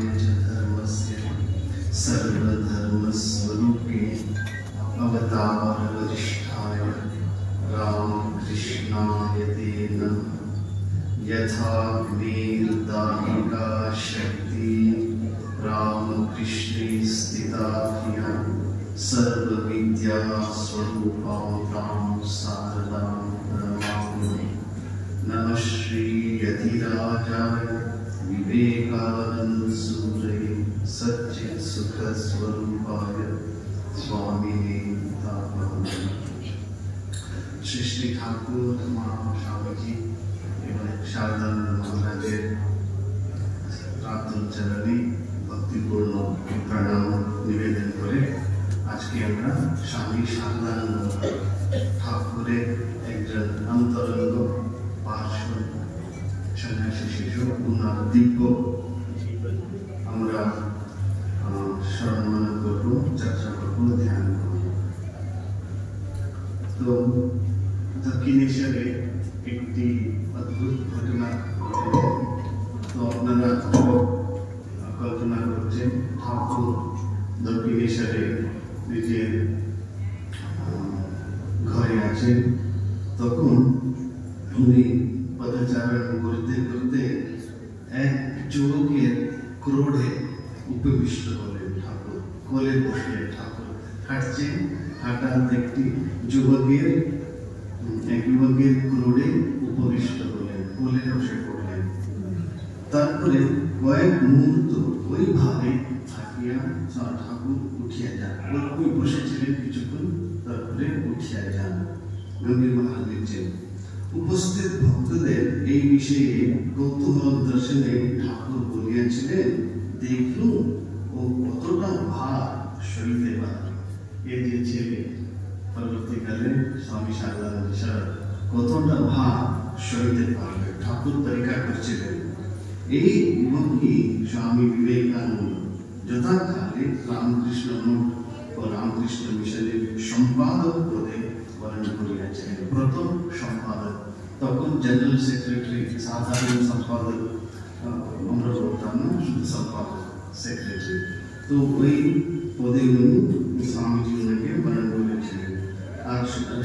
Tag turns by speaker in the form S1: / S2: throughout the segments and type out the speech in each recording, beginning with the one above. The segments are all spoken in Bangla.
S1: नाथाय च धर्मस्य सर्वधर्मस्वरूपिणे अवतारवरिष्ठाय रामकृष्णाय ते नमः। यथाग्निर्दाहिका शक्ति रामकृष्णे स्थिता धिया सर्वविद्यास्वरूपां तां शारदां नमामि। नमः श्री यतिराजाय विवेकानन्दसूरये सच्चित्सुखस्वरूपाय स्वामिने नमः। श्री श्री ठाकुर महास्वामीजी एवं शारदानंद महाराजेर प्रार्थनाचरणे भक्तिपूर्ण प्रणाम निवेदन करे आज के আমরা স্বামী শারদানন্দ ঠাকুরের একজন অন্তরঙ্গ পার্শ্ব সন্ন্যাসী শিশু উনার দিব্য আমরা স্মরণ করব, চর্চা করব, ধ্যান করব। তো দক্ষিণেশ্বরে একটি অদ্ভুত ঘটনা ঘটেছে। তো আপনারা কল্পনা করছেন ঠাকুর দক্ষিণেশ্বরে নিজের ঘরে আছেন, তখন উনি পদচারণ করতে করতে এক যুবকের ক্রোধে উপবিষ্ট হলেন। ঠাকুর কোলে বসলেন, ঠাকুর হাঁটছেন, হঠাৎ একটি যুবকের ক্রোধে উপবিষ্ট হলেন, কোলে বসে পড়লেন। তারপরে কয়েক মুহূর্ত ওইভাবে থাকিয়া ঠাকুর উঠিয়া যান। ওই বসেছিলেন কিছুক্ষণ, তারপরে উঠিয়া যান। গম্ভীর মহারাজ লিখছেন, উপস্থিত ভক্তদের এই বিষয়ে কৌতূহল দর্শনে ঠাকুর বলিয়াছিলেন, দেখলুম ও কতটা ভার সইতে পারে। এই যে ছেলে পরবর্তীকালে স্বামী শারদানন্দ স্যার কতটা ভার সইতে পারবে ঠাকুর পরীক্ষা করছিলেন। এই যুবকই স্বামী বিবেকানন্দ যথাকালে রামকৃষ্ণ মঠ ও রামকৃষ্ণ মিশনের সম্পাদক পদে বরণ করিয়াছিলেন। প্রথম সম্পাদক, তখন জেনারেল সেক্রেটারি, সাধারণ সম্পাদক আমরা বলতাম না, শুধু সম্পাদক, সেক্রেটারি। তো ওই পদে উনি স্বামীজি ওনাকে বরণ করেছিলেন। আর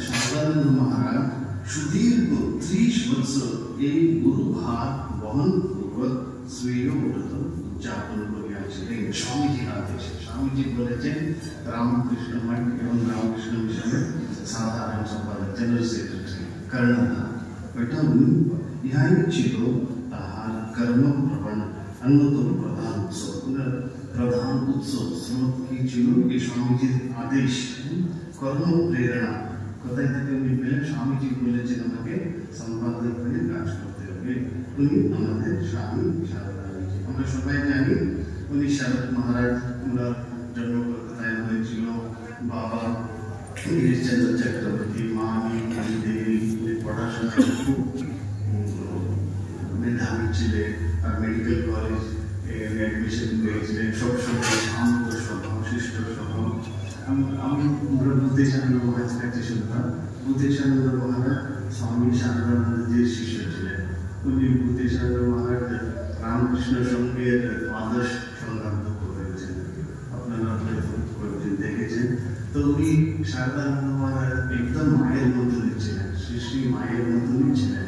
S1: শারদানন্দ মহারাজ সুদীর্ঘ 30 বছর এই গুরুভার বহন পূর্বক স্বীয় ব্রত উদযাপন করিয়াছিলেন স্বামীজির আদেশে। স্বামীজি বলেছেন রামকৃষ্ণ মঠ এবং রামকৃষ্ণ মিশনের সাধারণ সম্পাদক, জেনারেল সেক্রেটারি, কর্ণধার। এটা ইহাই ছিল তাহার কর্মপ্রবণ অন্যতম প্রধান উৎসব। প্রধান উৎসব স্রোত কি ছিল? এই স্বামীজির আদেশ, কর্মপ্রেরণা। কোথায় থেকে উনি পেলেন? স্বামীজি বলেছেন আমাকে সম্পাদক হয়ে কাজ করতে হবে। উনি আমাদের স্বামী শারদানন্দজি। আমরা সবাই জানি উনি শারদ মহারাজ, ওনার জন্ম কলকাতায় হয়েছিল। বাবা গিরিশচন্দ্র চক্রবর্তী, মা দেবী। পড়াশোনায় খুব মেধাবী ছিলেন আর মেডিকেল কলেজ অ্যাডমিশন পেয়েছিলেন। সবসময় শান্ত স্বভাব, শিষ্ট স্বভাব। আমি বুদ্ধেশানন্দ মহারাজ কাছে শুনতাম। বুদ্ধেশানন্দ মহারাজ স্বামী শারদানন্দজির শিষ্য ছিলেন। উনি বুদ্ধেশানন্দ মহারাজ রামকৃষ্ণ সঙ্গের আদর্শ সংক্রান্ত করেছেন, আপনারা দেখেছেন। তো উনি শারদানন্দ মহারাজ একদম মায়ের মতনই ছিলেন, শ্রী শ্রী মায়ের মতনই ছিলেন।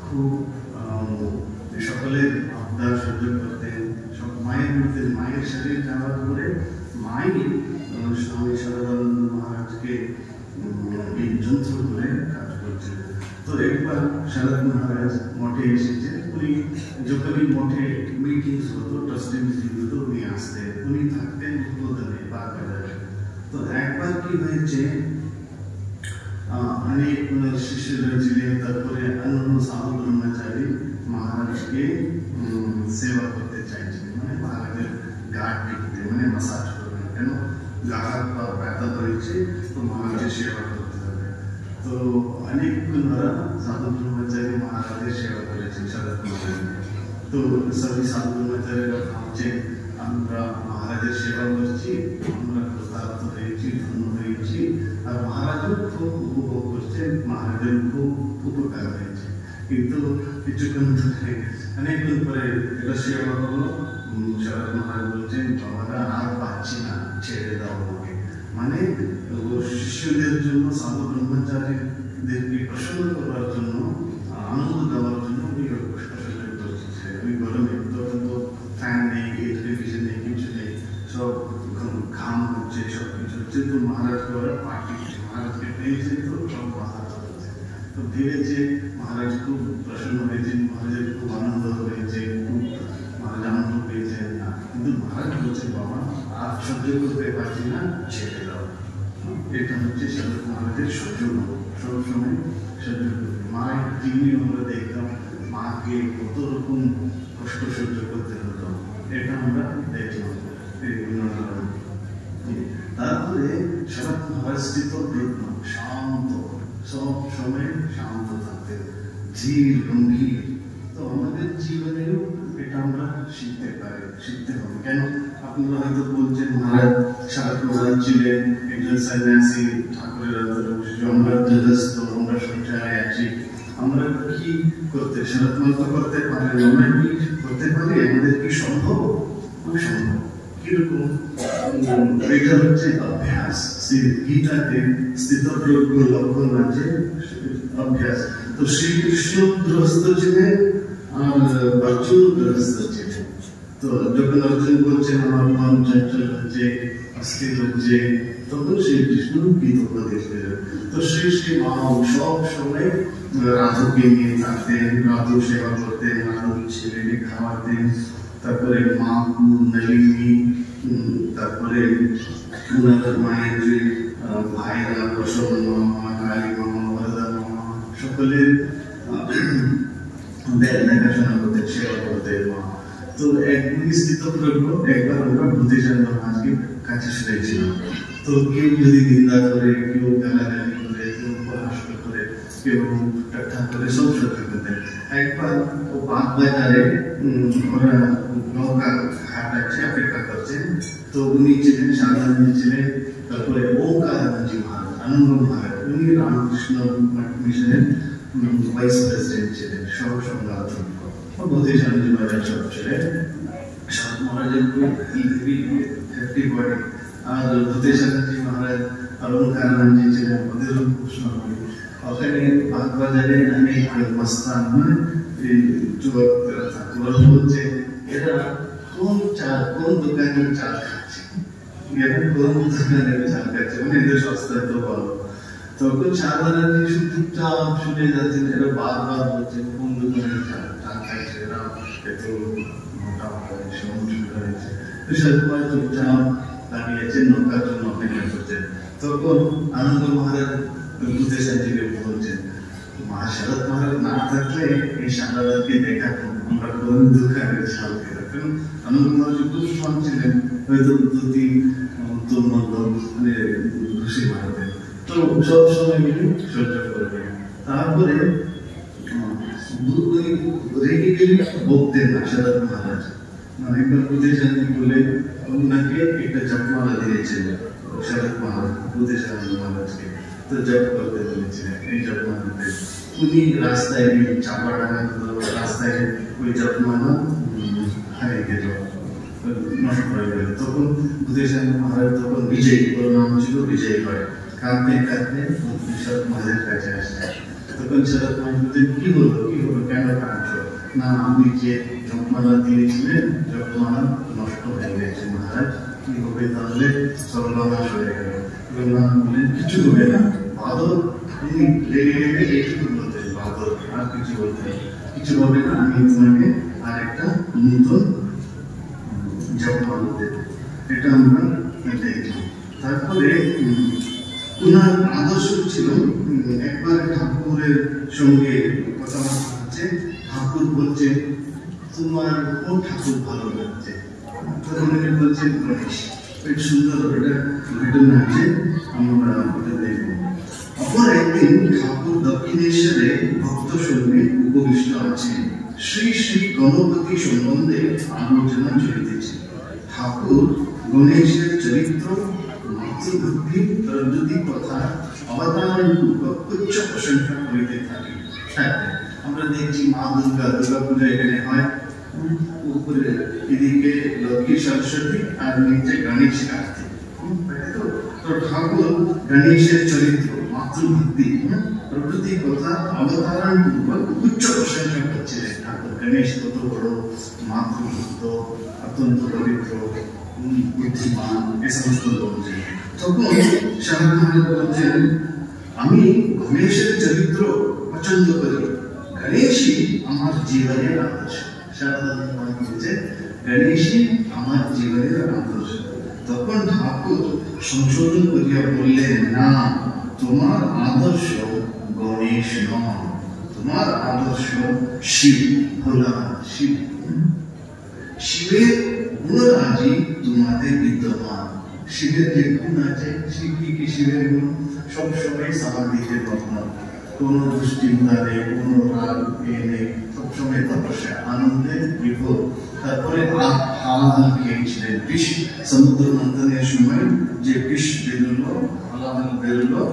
S1: খুব সকলের আবদার সহ্য করতেন, সব মায়ের মধ্যে। মায়ের শরীর যাওয়ার পরে মাই স্বামী শারদানন্দ মহারাজকে যন্ত্র করে কাজ করছিলেন। তো একবার শারদ মহারাজ মঠে এসেছেন। উনি যখনই মঠে মিটিংস হতো, ট্রাস্টি মিটিং হতো, উনি আসতেন। উনি থাকতেন উদ্বোধনে বাগবাজারে। তো একবার কি হয়েছে, অনেক ওনার শিষ্যরা ছিলেন, তারপরে অন্য সাধু ব্রহ্মচারী মহারাজকে সেবা করতে চাইছিলেন, মানে মহারাজের গাঢ় টিকতে, মানে মাসাজ করবেন। কেন? গাঢ় বা ব্যথা হয়েছে, তো মহারাজের সেবা করতে হবে। তো অনেকক্ষণ ওরা সাধু ব্রহ্মচারী মহারাজের সেবা করেছেন শারদ মহারাজ। তো সবই সাধু ব্রহ্মচারীরা ভাবছেন আমরা মহারাজের সেবা করছি, আমরা কৃতার্থ হয়েছি, ধন্য হয়েছি। আর মহারাজও খুব উপভোগ করছেন, মহারাজের খুব উপকার হয়েছে। কিন্তু কিছুক্ষণ ধরে অনেকক্ষণ পরে এটা সেবা হলো, শারদ সাধু ব্রহ্মচারীদেরকে প্রসন্ন করার জন্য, আনন্দ দেওয়ার জন্য উনি কষ্ট সহ্য করছে। ওই গরমে তখন তো ফ্যান নেই, টেলিভিশন নেই, কিছু নেই, সব ঘাম হচ্ছে, সব কিছু হচ্ছে। তো মহারাজ ওরা পার্টি করছে, মহারাজকে পেয়েছে, তো সব মাথা হচ্ছে। তো ভেবেছে মহারাজ খুব প্রসন্ন হয়েছেন, মহারাজের খুব আনন্দ হয়েছে, খুব মহারাজ আনন্দ পেয়েছেন না। কিন্তু মহারাজ বলছেন বাবা আর সহ্য করতে পারছি না, ছেড়ে দাও। এটা হচ্ছে শরৎ মহারাজের সহ্য, সবসময় সহ্য করবে। মায়ের জীবনী আমরা দেখতাম, মাকে কত রকম কষ্ট সহ্য করতে হতো, এটা আমরা দেখলাম। তারপরে শরৎ মহারাজ স্থিতপ্রজ্ঞ, শান্ত, সব সময় শান্ত থাকতে, ধীর গম্ভীর। তো আমাদের জীবনেও এটা আমরা শিখতে পারি, শিখতে হবে। কেন আপনারা হয়তো বলছেন মহারাজ শরৎ মহারাজ ছিলেন একজন সন্ন্যাসী, ঠাকুরের আদরে বসে, আমরা গৃহস্থ, আমরা সংসারে আছি, আমরা কি করতে, শরৎ মহারাজ করতে পারেন, আমরা কি করতে পারি? আমাদের কি সম্ভব? খুব সম্ভব। কিরকম? এটা হচ্ছে অভ্যাস। গীতাতে স্থিতপ্রজ্ঞ লক্ষণ আছে অভ্যাস। তো শ্রীকৃষ্ণ গৃহস্থ ছিলেন আর অর্জুন গৃহস্থ ছিলেন। তো যখন অর্জুন বলছেন আমার মন চঞ্চল হচ্ছে, অস্থির হচ্ছে, তখন শ্রীকৃষ্ণ গীতা উপদেশ দিলেন। তো শ্রী শ্রী মহারাজ সব সময় রাধুকে নিয়ে থাকতেন, রাধু সেবা করতেন, রাধুর ছেলেকে খাওয়াতেন, তারপরে মা নলিনী, তারপরে ওনার মায়ের যে ভাইরা প্রসন্ন মামা, কালী মামা, বরদা মামা, সকলের দেখাশোনা করতেন, সেবা করতেন মা। তো একদিন স্থিতপ্রজ্ঞ, একবার আমরা ভূতেশান মহারাজকে কাছে শুনেছিলাম। তো কেউ যদি নিন্দা করে, কেউ গালাগালি করে, কেউ উপহাস করে, কেউ ঠাট্টা করে, সব সহ্য করতেন। একবার ও বাগবাজারে ওরা নৌকা ঘাট আছে, অপেক্ষা করছেন। তো উনি ছিলেন, সাধারণ ছিলেন, তারপরে ওঙ্কারানন্দজি মহারাজ, আনন্দ মহারাজ, উনি রামকৃষ্ণ মিশনের ভাইস প্রেসিডেন্ট ছিলেন, সহ সংঘাধ্যক্ষ। ভূতেশানজি মহারাজ সব ছিলেন। শরৎ মহারাজের খুব হ্যাপি বডি, আর ভূতেশানজি মহারাজ আর ওঙ্কারানন্দজি ছিলেন, ওদেরও খুব সম্মান। ওখানে বাগবাজারে অনেক মস্তান যুবকরা থাকে, ওরা বলছে এরা কোন দোকানের চাল খাচ্ছে, এরা কোন দোকানের চাল খাচ্ছে, মানে এদের সস্তা তো বলো। তখন সাধারণ চুপচাপ শুনে যাচ্ছেন, এরা বারবার বলছে কোন দোকানের চাল খাচ্ছে, এরা এত মোটা হয়েছে, সুন্দর হয়েছে। তো সবাই চুপচাপ দাঁড়িয়েছেন, নৌকার জন্য অপেক্ষা করছেন। তখন আনন্দ মহারাজ ভূতেশানজিকে বলছেন, শরৎ মহারাজ না থাকলে এই সারাদাকে দেখাতো আমরা কোন দোকানের চাল খেতাম। আনন্দ মহারাজ খুব সম্মান ছিলেন, হয়তো দুটি উত্তম মধ্যম মানে ঘুষি মারতেন। তো সব সময় মিলে সহ্য করবেন। তারপরে রেগে গেলে বকতেন না শরৎ মহারাজ। একবার ভূতেশানজি বলে ওনাকে একটা জপমালা দিয়েছিলেন শরৎ মহারাজ, ভূতেশানজি মহারাজকে। তো জপ করতে বলেছিলেন, এই জপমালাতে উনি রাস্তায় চাপা টাঙা, রাস্তায় ওই জপমালা হারিয়ে গেল, নষ্ট হয়ে গেল। তখন ভূতেশানজি মহারাজ তখন বিজয়ী, ওর নাম ছিল বিজয়ী করে, কাঁদতে কাঁদতে শরৎ মহারাজের কাছে আসলেন। তখন শরৎ মহারাজ বলতেন, কি হলো, কি হলো, কেন কাঁদছো? না, আপনি যে জপমালা দিয়েছিলেন, জপমালা নষ্ট হয়ে গেছে মহারাজ, কি হবে তাহলে? সর্বনাশ হয়ে গেল। বললেন কিছু হবে না, বাদর। উনি লেগে লেগে এইটুকু বলতেন, বাদর, আর কিছু বলতেন, কিছু হবে না, আমি তোমাকে আর একটা নতুন জপমালা দেব। এটা আমরা দেখলাম। তারপরে ওনার আদর্শ ছিল, একবার ঠাকুরের সঙ্গে কথাবার্তা হচ্ছে, ঠাকুর বলছে তোমার কোন ঠাকুর ভালো লাগছে? উনি বলছেন গণেশ। বেশ সুন্দর, এটা ঘটনা আছে, আমরা ওটা দেখব। অপর একদিন ঠাকুর দক্ষিণেশ্বরে ভক্ত সঙ্গে উপবিষ্ট আছেন, শ্রী শ্রী গণপতি সম্বন্ধে আলোচনা চলিতেছে। ঠাকুর গণেশের চরিত্র, মাতৃভক্তি, প্রযুক্তি কথা, অবদান উচ্চ প্রশংসা করিতে থাকে। আমরা দেখছি মা দুর্গা, দুর্গা পূজা এখানে হয়, উপরে এদিকে লক্ষ্মী সরস্বতী আর নিচে গণেশ কার্তিক। तो ठाकुर गणेश चरित्र मातृभक्ति प्रकृति कथा अवतारण उच्च प्रशंसा करছিলেন ठाकुर गणेश কত বড় মাতৃভক্ত অত্যন্ত পবিত্র বুদ্ধিমান এই সমস্ত লোক তখন শারদ মহারাজ বলছেন আমি গণেশের চরিত্র পছন্দ করি গণেশই আমার জীবনের আদর্শ শারদ মহারাজ বলছেন গণেশই আমার জীবনের আদর্শ তখন ঠাকুর সংশোধন করিয়া বললেন না তোমার আদর্শ গণেশ নয় তোমার আদর্শ শিব ভোলানাথ শিব শিবের গুণরাজি তোমাদের বিদ্যমান শিবের যে গুণ আছে শিব কি শিবের গুণ সবসময় স্বাভাবিকের ঘটনা কোন দুশ্চিন্তা নেই কোন রাগ নেই সবসময় তপস্যা আনন্দে বিভোর তারপরে হালাহাল খেয়েছিলেন বিষ সমুদ্র মন্থনের সময় যে বিষ বেরোলো হালাহাল বেরোলো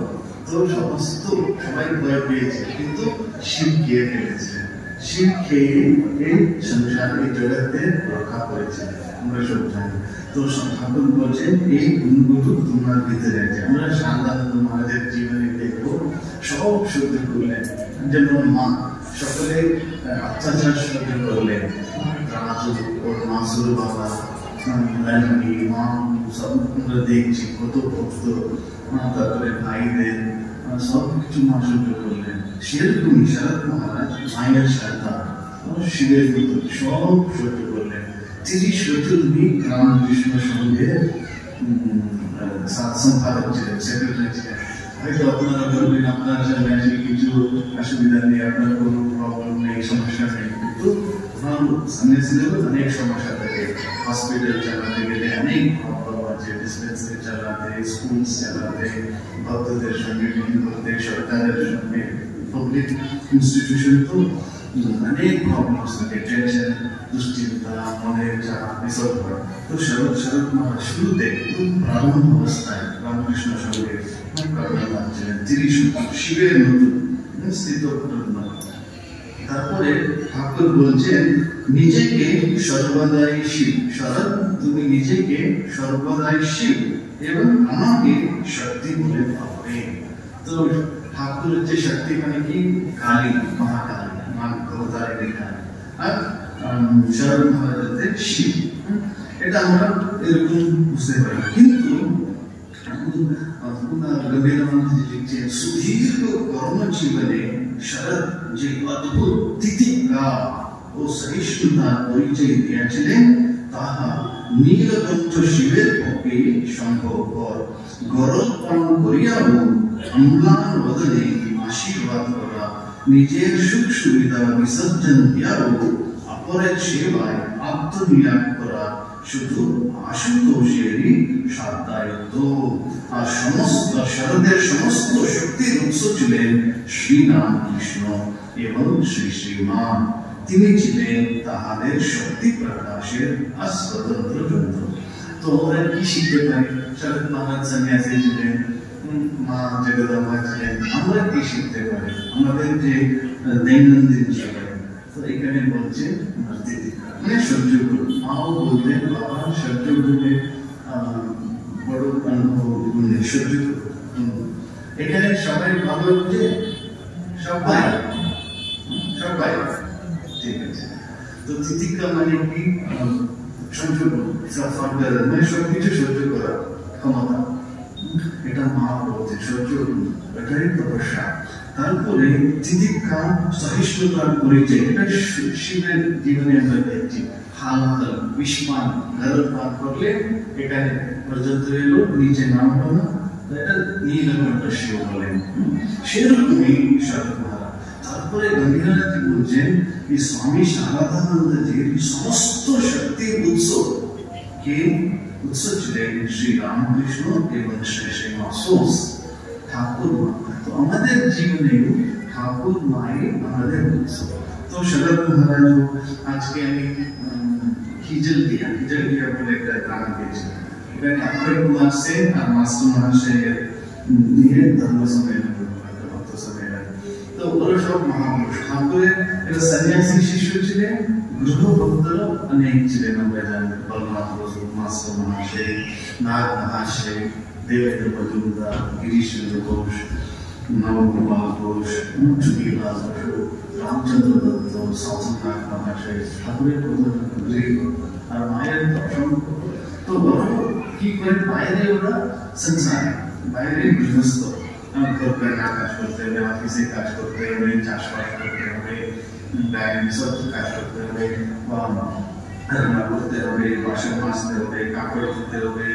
S1: তো সমস্ত সবাই ভয় পেয়েছে কিন্তু শিব খেয়ে ফেলেছিলেন শিব খেয়ে এই সংসার এই জগতে রক্ষা করেছিলেন আমরা সব জানি তো ঠাকুর বলছেন এই গুণগুলো তোমার ভিতরে আছে আমরা শারদানন্দ মহারাজের জীবনে দেখবো সব সহ্য করলেন যেমন মা সকলে অত্যাচার সহ্য করলেন রাজু ওর মাসুর বাবা রানী মা সব আমরা দেখছি কত ভক্ত তারপরে ভাইদের সব কিছু মা সহ্য করলেন সেরকমই শারদ মহারাজ মায়ের শ্রদ্ধা শিবের ভিতর সব সহ্য করলেন 30 বছর তিনি রামকৃষ্ণ সঙ্গে সম্পাদক ছিলেন সেক্রেটারি ছিলেন হয়তো আপনারা বলবেন আপনার সন্ন্যাসী কিছু অসুবিধা নেই আপনার কোনো প্রবলেম নেই সমস্যা নেই কিন্তু সন্ন্যাসীদের অনেক সমস্যা থাকে হসপিটাল চালাতে গেলে অনেক প্রবলেম আছে ডিসপেন্সারি চালাতে স্কুল চালাতে ভক্তদের সঙ্গে ডিল করতে সরকারের সঙ্গে পাবলিক ইনস্টিটিউশন তো অনেক প্রবলেমস থাকে টেনশন দুশ্চিন্তা মনের চাপ এসব হয় তো শরৎ মহারাজ শুরুতে প্রারম্ভ অবস্থায় রামকৃষ্ণ সঙ্গে করোনা ছিলেন 30 শিবের নতুন স্থিত তারপরে ঠাকুর বলছেন নিজেকে সর্বদাই শিব শরৎ তুমি নিজেকে সর্বদাই শিব এবং আমাকে শক্তি বলে ভাববে তো ঠাকুরের যে শক্তি মানে কি কালী মহাকালী মা ভগবতী কালী আর শরৎ মহারাজের শিব এটা আমরা এরকম বুঝতে পারি কিন্তু রবীন্দ্রনাথ লিখছেন সুদীর্ঘ কর্মজীবনে শরৎ যে অদ্ভুত তিতিক্ষা ও সহিষ্ণুতার পরিচয় দিয়েছিলেন তাহা নীলকণ্ঠ শিবের পক্ষে সম্ভবপর গরল পান করিয়াও অম্লান বদলে আশীর্বাদ করা নিজের সুখ সুবিধা বিসর্জন দিয়াও অপরের সেবায় আত্মনিয়োগ করা শুধু আশুতোষেরই সাধ্যায়ত্ত আর সমস্ত শরদের সমস্ত শক্তির উৎস ছিলেন শ্রীরামকৃষ্ণ এবং শ্রী শ্রীমান তিনি ছিলেন তাহাদের শক্তি প্রকাশের স্বতন্ত্র যন্ত্র তো আমরা কি শিখতে পারি শরৎ মহারাজ সন্ন্যাসী ছিলেন মা জগদম্বা ছিলেন আমরা কি শিখতে পারি আমাদের যে দৈনন্দিন জীবনে তো এখানে বলছে মানে সহ্য করুন মাও বলতেন বাবা সহ্য করবে বড় অনুভব সহ্য করুন এখানে সবাই ভালো যে সবাই সবাই ঠিক আছে তো তিতিক্ষা মানে কি সহ্য মানে সবকিছু সহ্য করা ক্ষমতা এটা মা বলতে সহ্য এটাই তপস্যা তারপরে তিতিক্ষা সহিষ্ণুতার পরিচয় এটা শিবের জীবনে আমরা দেখছি হালাহাল বিস্মান গরলপান করলে এখানে পর্যন্ত এলো নিচে নাম হলো এটা নীলকণ্ঠ শিব বলেন সেরকমই শরৎ মহারাজ তারপরে গম্ভীরানাথ বলছেন এই স্বামী শারদানন্দজির সমস্ত শক্তির উৎস কে উৎস ছিলেন শ্রী রামকৃষ্ণ এবং শ্রী শ্রীনিবাস ঠাকুর মা তো আমাদের জীবনেও ঠাকুর মাই আমাদের উৎস তো শরৎ মহারাজ আজকে আমি হিজলদিয়া বলে একটা গান গেয়েছিলাম এখানে অক্ষয় কুমার সেন আর মাস্টার মহাশয়ের নিয়ে ধর্ম সম্মেলন ভক্ত সম্মেলন তো ওরা সব মহাপুরুষ ঠাকুরের একটা সন্ন্যাসী শিষ্য ছিলেন গৃহ ভক্তরা অনেক ছিলেন আমরা জানি বলরাম বসু মাস্টার মহাশয় নাগ মহাশয় देवेंद्र मजूमदार, गिरीश चंद्र घोष, नवगोपाल घोष, जुगीलाल बसु, रामचंद्र दत्त, साउथनाथ महाशय, ठाकुरेर और मायर दर्शन तो बड़ो की कोई বাইরে ওরা संसार বাইরে গৃহস্থ घर का काज करते हुए ऑफिसे काज करते हुए चाषबास करते हुए बैंक सब काज करते हुए रान्ना करते हुए बासन মাজতে हुए কাপড় ধুতে हुए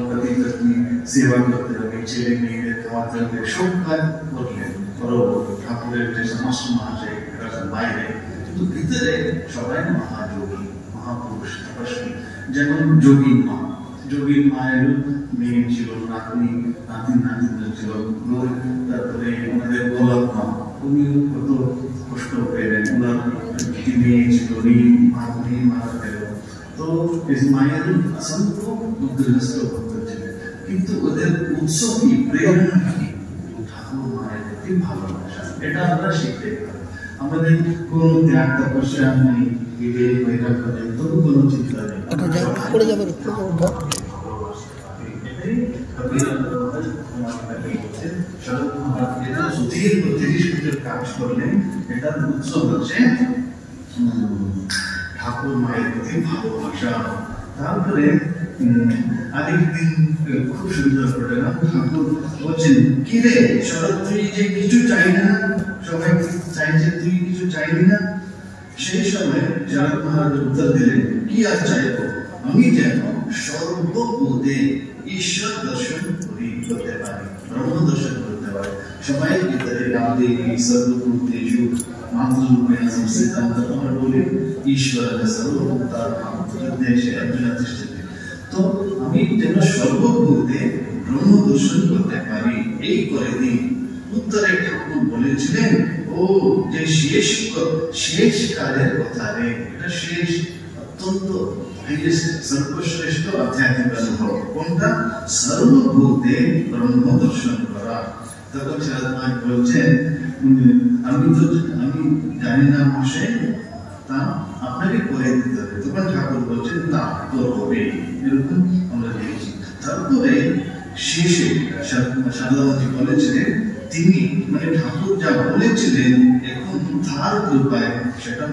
S1: पति पत्नी सेवा करते हुए ছেলে মেয়েদের খাওয়াতে हुए সব কাজ করলেন বড় ঠাকুরের যে সমস্ত মহাশয় এরা বাইরে কিন্তু ভিতরে সবাই মহাযোগী महापुरुष तपस्वी যেমন যোগীন মা যোগীন মায়ের মেয়ে ছিল নাতনি নাতিন ছিল তারপরে আমাদের গোলাপ মা উনিও কত কষ্ট পেলেন ওনার মেয়ে ছিল মাতনি মারা গেল তো এই মায়ের অসংখ্য গৃহস্থ ভক্ত ছিলেন কিন্তু ওদের উৎস কি প্রেরণা কি ঠাকুর মায়ের প্রতি ভালোবাসা এটা আমরা শিখতে পারি আমাদের কোনো ত্যাগ তপস্যা নেই বিবেক বৈরাগ্য নেই তবু কোনো চিন্তা নেই
S2: পড়ে যাবে কাজ করলেন এটার উৎস হচ্ছে ঠাকুর মায়ের প্রতি ভালোবাসা তারপরে আরেকদিন খুব সুন্দর করে ঠাকুর বলছেন কি রে শরৎ তুই যে কিছু চাই না সবাই চাইছে তুই কিছু চাইবি না সেই সময় জগৎ মহারাজ উত্তর দিলেন কি আর চাইবো আমি যেন সর্বভূতে ঈশ্বর দর্শন করতে পারি ব্রহ্ম দর্শন করতে পারি সবাই ভিতরে আমাদের এই সর্বভূতেষু মাতৃরূপেণ সংস্থিতং আমরা বলি ঈশ্বরের সর্বভূতার উদ্দেশ্যে অর্জুন তিষ্ঠতি তো আমি যেন সর্বভূতে ব্রহ্ম দর্শন করতে পারি এই করে দিন উত্তরে ঠাকুর বলেছিলেন ও যে শেষ কালের কথা রে এটা শেষ অত্যন্ত সর্বশ্রেষ্ঠ আধ্যাত্মিক অনুভব কোনটা সর্বভূতে ব্রহ্ম দর্শন করা তখন শারদমাই বলছেন আমি জানি না মশাই তা আপনাকে করে দিতে হবে তখন ঠাকুর বলছেন তা তোর হবে এরকম আমরা দেখেছি তারপরে শেষে শারদামাজি বলেছিলেন তিনি মানে ঠাকুর যা বলেছিলেন এখন তার কৃপায় সেটা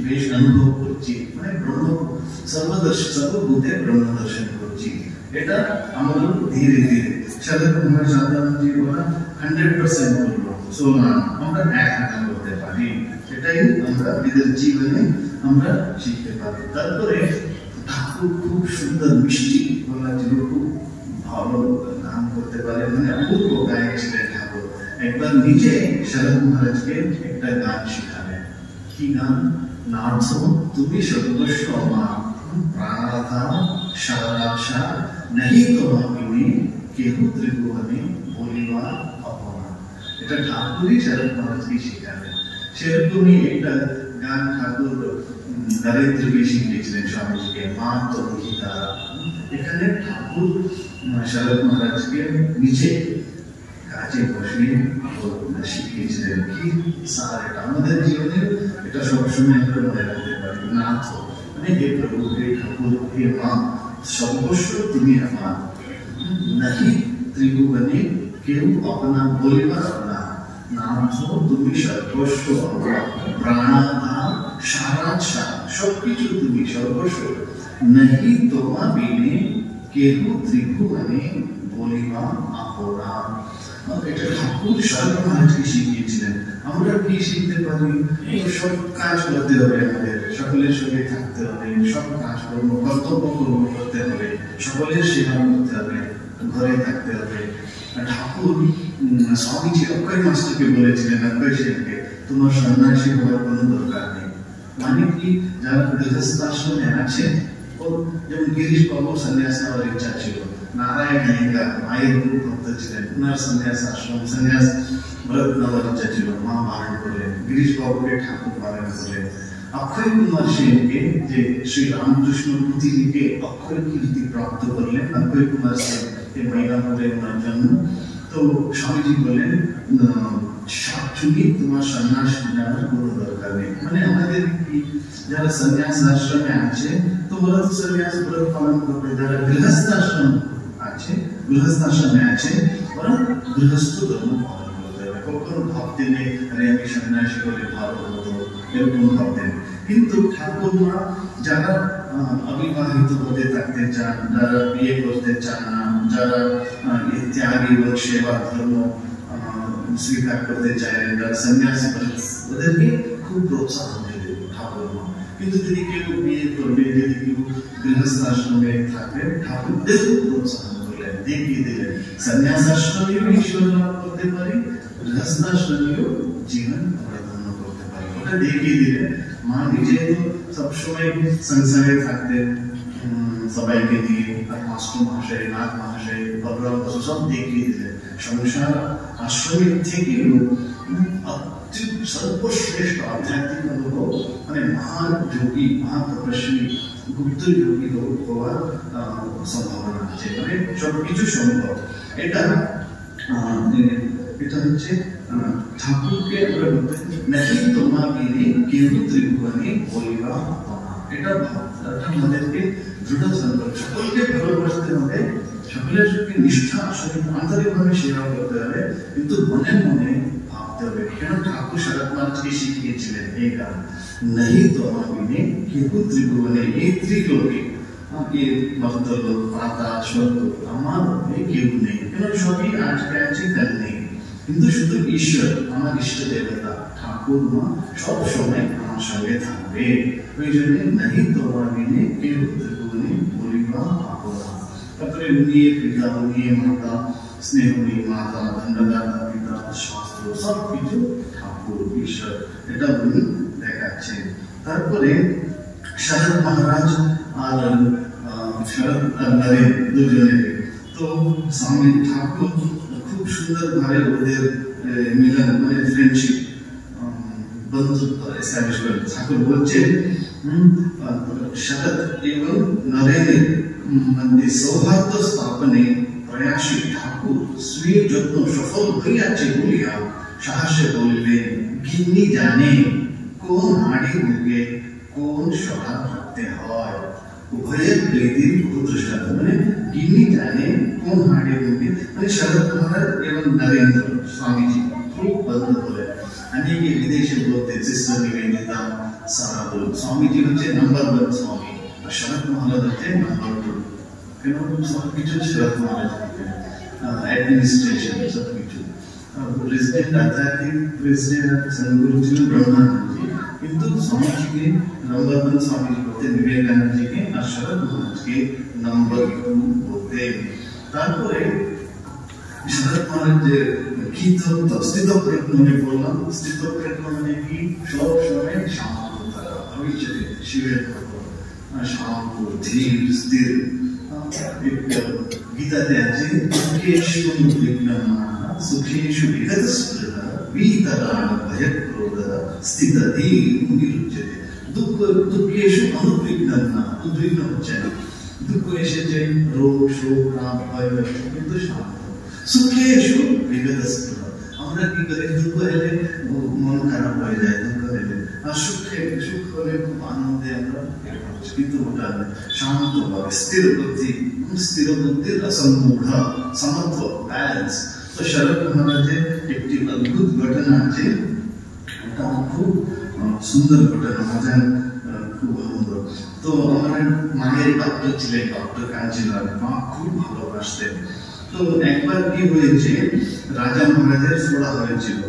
S2: বেশ অনুভব করছি মানে ব্রহ্ম সর্বভূতে ব্রহ্ম দর্শন করছি এটা আমাদের ধীরে ধীরে শারদামাজি বলা 100% বলবো সোনা আমরা এক হাতে করতে পারি এটাই আমরা নিজের জীবনে আমরা শিখতে পারি তারপরে ঠাকুর খুব সুন্দর মিষ্টি বলা ছিল খুব ভালো গান করতে পারে মানে অপূর্ব গায়ক ছিলেন ঠাকুর একবার নিজে শরৎ মহারাজকে একটা গান শিখালেন কি গান নাথ তুমি সর্বস্ব আমার প্রাণাধার সারাশা নাহি তোমাকে কেহ ত্রিভুবনে বলিবা অপমান এটা ঠাকুরই শরৎ মহারাজকে শিখালেন সেরকমই একটা গান ঠাকুর নরেন্দ্রকে শিখিয়েছিলেন স্বামীজিকে মা তো তারা এখানে ঠাকুর শরৎ মহারাজকে নিজে কাজে বসে শিখিয়েছিলেন কি সার এটা আমাদের জীবনে এটা সবসময় আমরা মনে রাখতে পারি না তো মানে হে প্রভু হে ঠাকুর হে মা সর্বস্ব তুমি আমার নাহি ত্রিভুবনে কেউ আপনা বলিবা না নাথ তুমি সর্বস্ব আমার প্রাণাধার সারাশা সবকিছু তুমি সর্বস্ব নাহি তোমা বিনে কেহ ত্রিভুবনে বলিবা আপনা এটা ঠাকুর শরৎ মহারাজকে শিখিয়েছিলেন আমরা কি শিখতে পারি সব কাজ করতে হবে আমাদের সকলের সঙ্গে থাকতে হবে সব কাজ কর্ম কর্তব্য কর্ম করতে হবে সকলের সেবা করতে হবে ঘরে থাকতে হবে ঠাকুর স্বামীজি অক্ষয় মাস্টারকে বলেছিলেন অক্ষয় সেনকে তোমার সন্ন্যাসী হওয়ার কোনো দরকার নেই মানে কি যারা গৃহস্থাশ্রমে আছেন ও যেমন গিরিশ বাবু সন্ন্যাস নেওয়ার ইচ্ছা ছিল নারায়ণ আইঙ্গা মায়ের খুব ভক্ত ছিলেন ওনার সন্ন্যাস আশ্রম সন্ন্যাস ব্রত নেওয়ার ইচ্ছা ছিল মা বারণ করলেন গিরিশ বাবুকে ঠাকুর বারণ করলেন অক্ষয় কুমার সেনকে যে শ্রী রামকৃষ্ণ পুঁথি লিখে অক্ষয় কীর্তি প্রাপ্ত করলেন অক্ষয় কুমার সেন এই মহিলাপুরে ওনার জন্ম তো স্বামীজি বললেন শাকচুনি তোমার সন্ন্যাস নেওয়ার কোনো দরকার নেই মানে আমাদের কি যারা সন্ন্যাস আশ্রমে আছে তো ওরা তো সন্ন্যাস ব্রত পালন করবে যারা গৃহস্থ আশ্রম আছে গৃহস্থ আশ্রমে আছে ওরা গৃহস্থ ধর্ম পালন করতে হবে কখনো ভাবতেন আরে আমি সন্ন্যাসী হলে ভালো হতো এরকম ভাবতেন কিন্তু ঠাকুরমা যারা অবিবাহিত হতে থাকতে চান যারা বিয়ে করতে চান না যারা ত্যাগী এবং সেবা ধর্ম স্বীকার করতে চাইলেন যারা সন্ন্যাসী ওদেরকে খুব প্রোৎসাহন দিলেন ঠাকুরমা কিন্তু যদি কেউ বিয়ে করবে যদি কেউ গৃহস্থ আশ্রমে থাকবে ঠাকুরদের প্রোৎসাহন করলেন দেখিয়ে দিলেন সন্ন্যাস আশ্রমেও ঈশ্বর লাভ করতে পারি গৃহস্থ আশ্রমেও জীবন ধন্য করতে পারি ওটা দেখিয়ে দিলেন মা নিজে তো সবসময় সংসারে থাকতেন সবাইকে নিয়ে আর মাস্টার মহাশয় নাথ মহাশয় বলরাম বসু সব দেখিয়ে দিলেন সংসার আশ্রমের থেকেও সর্বশ্রেষ্ঠ আধ্যাত্মিক অনুভব মানে মহান যোগী মহাতপস্বী গুপ্ত যোগী হওয়ার সম্ভাবনা আছে মানে সবকিছু সম্ভব এটা হচ্ছে ঠাকুরকে আমরা বলতে নাকি তোমাকে কেউ ত্রিভুবনে বলিবা এটা আমাদেরকে দৃঢ় সংকল্প সকলকে ভালোবাসতে হবে সকলের সঙ্গে নিষ্ঠা আন্তরিকভাবে সেবা করতে হবে কিন্তু মনে মনে ভাবতে হবে কেন ঠাকুর শরৎনাথকে শিখিয়েছিলেন এই গান নাহি তোমাকে কেউ ত্রিভুবনে এই ত্রিলোকে মর্তলোক পাতাল স্বর্গ আমার কেউ নেই কেন সবই আজকে আছে কাল নেই কিন্তু শুধু ঈশ্বর আমার ইষ্ট দেবতা ঠাকুরমা সব সময় আমার সঙ্গে থাকবে ওই জন্য নাহি তোমাকে কেউ ত্রিভুবনে বলিবা পাবনা তারপরে উনিয়ে পিতা উনিয়ে মাতা স্নেহময়ী মাতা দণ্ডদাতা পিতা শাস্ত্র সব কিছু ঠাকুর ঈশ্বর এটা উনি দেখাচ্ছেন তারপরে শরৎ মহারাজ আর শরৎ নরেন দুজনে তো স্বামী ঠাকুর খুব সুন্দর ভাবে ওদের মিলন মানে ফ্রেন্ডশিপ বন্ধুত্ব এস্টাবলিশ করেন ঠাকুর বলছেন শরৎ এবং নরেনের মধ্যে সৌহার্দ্য স্থাপনে প্রয়াসী ঠাকুর স্বীয় যত্ন সফল হইয়াছে বলিয়া সাহসে বললেন গিন্নি জানে কোন হাড়ি মুখে কোন সভা রাখতে হয় উভয়ের প্রেদির দৃষ্টান্ত মানে গিন্নি জানে কোন হাড়ি মুখে মানে শরৎ মহারাজ এবং নরেন্দ্র স্বামীজি খুব বন্ধু বলে अनेक विदेशी बोलते सिस्टर निवेदिता सारा बोल स्वामी जी হচ্ছে নাম্বার 1 स्वामी और शरद महाराज হচ্ছে নাম্বার 2 কেন সব কিছু শরদ মহারাজ এডমিনিস্ট্রেশন সব কিছু প্রেসিডেন্ট আধ্যাত্মিক প্রেসিডেন্ট संगुरु ছিল ব্রহ্মানন্দজি কিন্তু स्वामीजी নাম্বার 1 स्वामीजी বলতে বিবেকানন্দ जी के और शरद महाराज के নাম্বার 2 বলতে তারপরে শরৎ মহারাজ কি তো স্থিত প্রয়ত্ন নিয়ে বললাম স্থিত প্রয়ত্ন মানে কি সব সময় শান্ত থাকা অবিচলিত শিবের শান্ত ধীর স্থির গীতাতে আছে সুখেষু বিঘ্নম সুখেষু বিগতস্পৃহ বিতরাণ ভয়ক্রোধ স্থিতধীর নিরুচ্যতে দুঃখেষু অনুবিঘ্নম না উদ্বিগ্ন হচ্ছে না দুঃখ এসেছে রোগ শোক রাগ ভয় কিন্তু শান্ত সুখেষু বিগতস্পৃহ আমরা কি করে দুঃখ এলে মন খারাপ হয়ে যায় দুঃখ এলে আর সুখ হলে খুব আনন্দে আমরা কিন্তু ওটা শান্ত ভাবে স্থির বুদ্ধির অসম্মূঢ় সমত্ব ব্যালেন্স তো শরৎ মহারাজের একটি অদ্ভুত ঘটনা আছে এটা খুব সুন্দর ঘটনা মজার খুব আনন্দ তো আমার মায়ের ডক্টর ছিলেন ডক্টর কাঞ্চিলাল মা খুব ভালোবাসতেন তো একবার কি হয়েছে রাজা মহারাজের ফোড়া হয়েছিল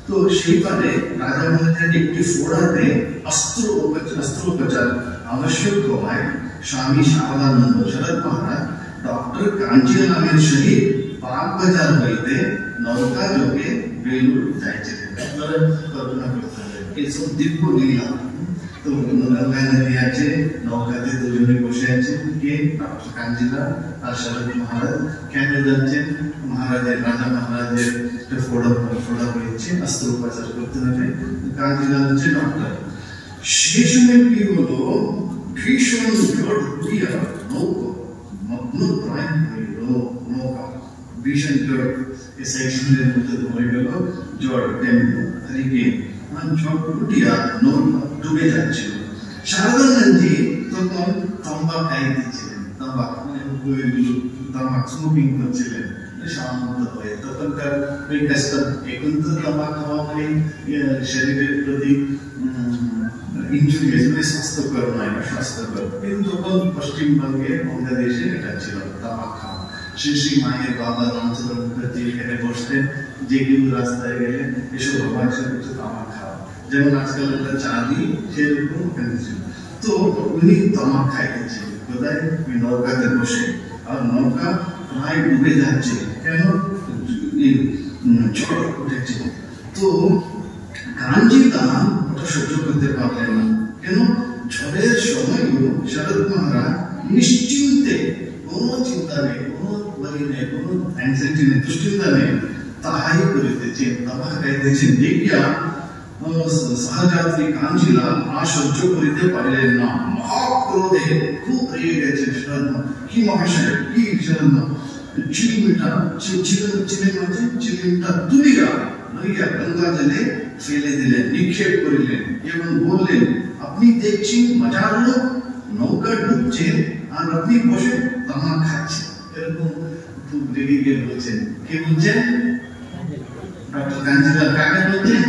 S2: তো সেইবারে রাজা মহারাজের একটি ফোড়াতে অস্ত্রোপচার আবশ্যক হওয়ায় স্বামী শারদানন্দ শরৎ মহারাজ ডক্টর কাঞ্চিলালের সহিত বাগবাজার হইতে নৌকা যোগে বেলুর যাইছিলেন কল্পনা করতে হবে এইসব দিব্য লীলা তো গঙ্গা নদী আছে নৌকাতে দুজনে বসে আছেন কে ডক্টর কাঞ্চিলাল আর শরৎ মহারাজ কেন যাচ্ছেন মহারাজের রাজা মহারাজের ফোড়া হয়েছে অস্ত্রোপচার করতে হবে কাঞ্চিলাল হচ্ছে ডক্টর সেই সময় কি হলো ভীষণ ঝড় উঠিয়া নৌকা মগ্ন প্রায় হইল নৌকা ভীষণ ঝড় এই সেকশনের মধ্যে হয়ে গেল ঝড় হারিকেন ঝড় উঠিয়া নৌকা ডুবে যাচ্ছিল শারদানন্দজি তখন তাম্বা খাই দিচ্ছিলেন তাম্বা মানে তামাক স্মোকিং করছিলেন শান্ত হয়ে, তখনকার ওই কাজটা। এখন তো তামাক খাওয়া মানে শরীরের প্রতি ইনজুরিয়াস, মানে স্বাস্থ্যকর নয়, স্বাস্থ্যকর। কিন্তু তখন পশ্চিমবঙ্গে, বাংলাদেশে এটা ছিল তামাক খাওয়া। শ্রী শ্রী মায়ের বাবা রামচন্দ্র মুখার্জি এখানে বসতেন, যে কেউ রাস্তায় গেলে এসব বাবার সাথে কিছু তামাক খাওয়া, যেমন আজকাল একটা চা দিই সেরকম ওখানে ছিল। তো উনি তামাক খাইতেছিলেন কোথায়? ওই নৌকাতে বসে। আর নৌকা প্রায় ডুবে যাচ্ছে, কেন? ঝড় উঠেছে। তো কাঞ্জি দাম ওটা সহ্য করতে পারলেন না, কেন? ঝড়ের সময় শরৎ মহারাজ নিশ্চিন্তে, কোনো চিন্তা নেই, কোনো বলি নেই, কোনো অ্যাংজাইটি নেই, দুশ্চিন্তা নেই, তাহাই করিতেছেন, তামাক খাইতেছেন। দেখিয়া সহযাত্রী কাঞ্জিলাল সহ্য করিতে পারিলেন না, মহাক্রোধে খুব রেগে গেছেন। কি মহাশয়, কি চিলিমটা তুলিয়া লইয়া গঙ্গা জলে ফেলে দিলেন, নিক্ষেপ করিলেন এবং বললেন, আপনি দেখছি মজার লোক, নৌকা ডুবছে আর আপনি বসে তামাক খাচ্ছেন। এরকম খুব রেগে গিয়ে বলছেন। কে বলছেন? ডক্টর কাঞ্জিলাল কাকে বলছেন?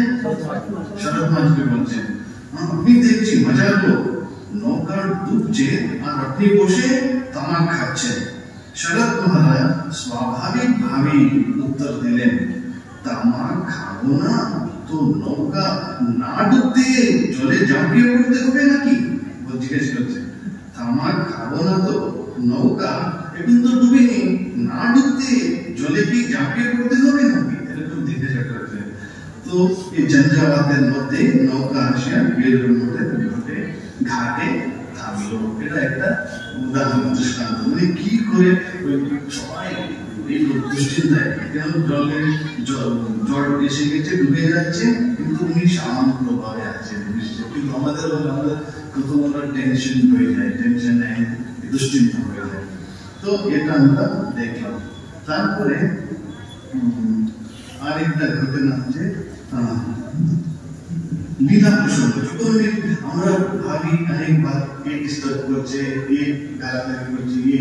S2: শরৎ মহারাজকে বলছেন। আপনি দেখছি মজার লোক, নৌকা ডুবছে আর আপনি বসে তামাক খাচ্ছেন। শরৎ মহারাজ স্বাভাবিক ভাবে উত্তর দিলেন, তামাক খাবো না তো নৌকা না ডুবতে জলে ঝাঁপিয়ে পড়তে হবে নাকি? জিজ্ঞেস করছে, তামাক খাবো না তো নৌকা এখন তো ডুবেনি, না ডুবতে জলে কি ঝাঁপিয়ে পড়তে হবে নাকি? এরকম জিজ্ঞাসা করছে। তো এই ঝঞ্ঝাওয়াতের মধ্যে নৌকা আসিয়া বেলুর মধ্যে ঘাটে থামলো। এটা একটা উদাহরণ, দৃষ্টান্ত। মানে কি করে সবাই এই দুশ্চিন্তায়, কেন জ্বর এসে গেছে, ডুবে যাচ্ছে, কিন্তু উনি শান্ত ভাবে আছেন। কিন্তু আমাদের কত বড় টেনশন হয়ে যায়, টেনশন দুশ্চিন্তা হয়ে যায়। তো এটা আমরা দেখলাম। তারপরে আরেকটা ঘটনা আছে, লীলা প্রসঙ্গ। যখন আমরা ভাবি অনেকবার এ ডিস্টার্ব করছে, এ গালাগালি করছে, এ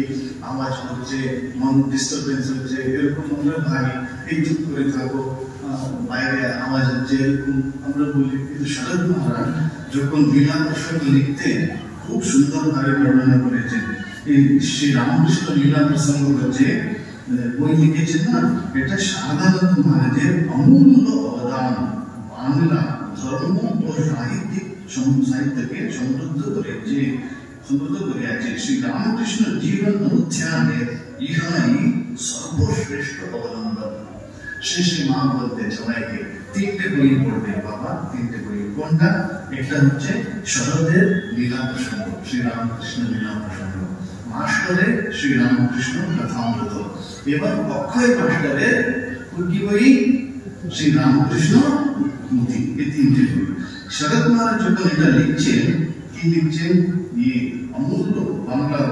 S2: আওয়াজ করছে, মন ডিস্টার্বেন্স হচ্ছে, এরকম আমরা ভাবি, এই চুপ করে থাকো, বাইরে আওয়াজ হচ্ছে, এরকম আমরা বলি। কিন্তু শরৎ মহারাজ যখন লীলা প্রসঙ্গ লিখতেন, খুব সুন্দরভাবে বর্ণনা করেছেন। এই শ্রী রামকৃষ্ণ লীলা প্রসঙ্গ হচ্ছে বই লিখেছেন না, এটা সারদানন্দ মহারাজের অমূল্য অবদান। বাংলা ধর্ম ও সাহিত্যকে সমৃদ্ধ করে আছে। শ্রী রামকৃষ্ণ জীবন অনুধ্যানের ইহাই সর্বশ্রেষ্ঠ অবলম্বন। শ্রী শ্রী মা বলতে সবাইকে 3টে বই পড়বে বাবা, 3টে বই। কোনটা? একটা হচ্ছে শরদের লীলা প্রসঙ্গ, শ্রী রামকৃষ্ণ লীলা প্রসঙ্গ। মাস্টারের শ্রী রামকৃষ্ণ কথামৃত। এবার অক্ষয় মাস্টারের কি বই? শ্রী রামকৃষ্ণ পুঁথি। এই 3টে বই। শরৎ মহারাজ যখন এটা লিখছেন, কি লিখছেন? এই অমূল্য বাংলা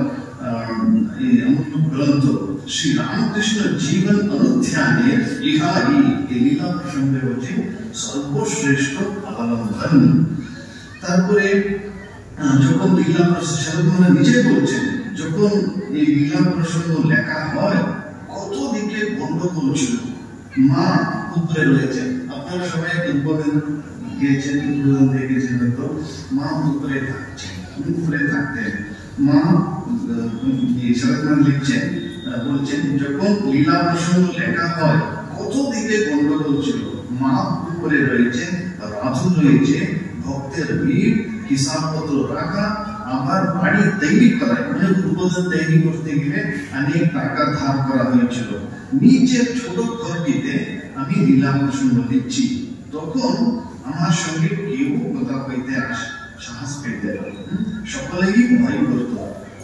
S2: অমূল্য গ্রন্থ শ্রী রামকৃষ্ণ জীবন অনুধ্যানের ইহাই, এই লীলা প্রসঙ্গে হচ্ছে সর্বশ্রেষ্ঠ অবলম্বন। তারপরে যখন লীলা শরৎ মহারাজ নিজে বলছেন, যখন এই লীলা প্রসঙ্গ লেখা হয়, কত দিকে গন্ডগোল ছিল। মা উপরে রয়েছেন, আপনারা সবাই উদ্বোধন গিয়েছেন, উদ্বোধন দেখেছেন হয়তো। মা উপরে থাকছেন, উপরে থাকতেন। মা শরৎ মহারাজ লিখছেন, বলছেন, যখন লীলা প্রসঙ্গ লেখা হয়, কত দিকে গন্ডগোল ছিল। মা উপরে রয়েছেন, রাজু রয়েছে, ভক্তের ভিড়, হিসাবপত্র রাখা, আবার বাড়ি তৈরি করা, মানে উদ্বোধন তৈরি করতে গেলে অনেক টাকা ধার করা হয়েছিল। নিচের ছোট ঘরটিতে আমি লীলা প্রসঙ্গ লিখছি, তখন আমার সঙ্গে কেউ কথা কইতে সাহস পেতে, সকলেই ভয় করত।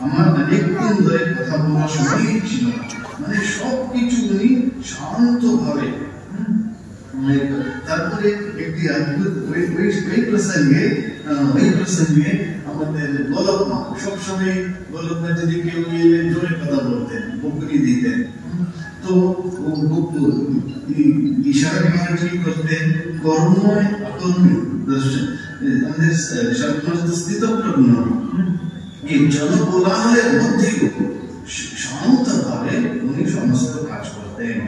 S2: আমার অনেকক্ষণ ধরে কথা বলার সময় ছিল না, মানে সবকিছু উনি শান্ত ভাবে। তারপরে একটি অদ্ভুত ওই প্রসঙ্গে আমাদের গোলক মা, সবসময় গোলক মা যদি কেউ এলে জোরে কথা বলতেন, বকুনি দিতেন। তো ইশারা মহারাজ কি করতেন? কর্ময় অকর্মী দর্শন, আমাদের স্থিতপ্রজ্ঞ এই জনকোলাহলের মধ্যেও শান্ত করতেন।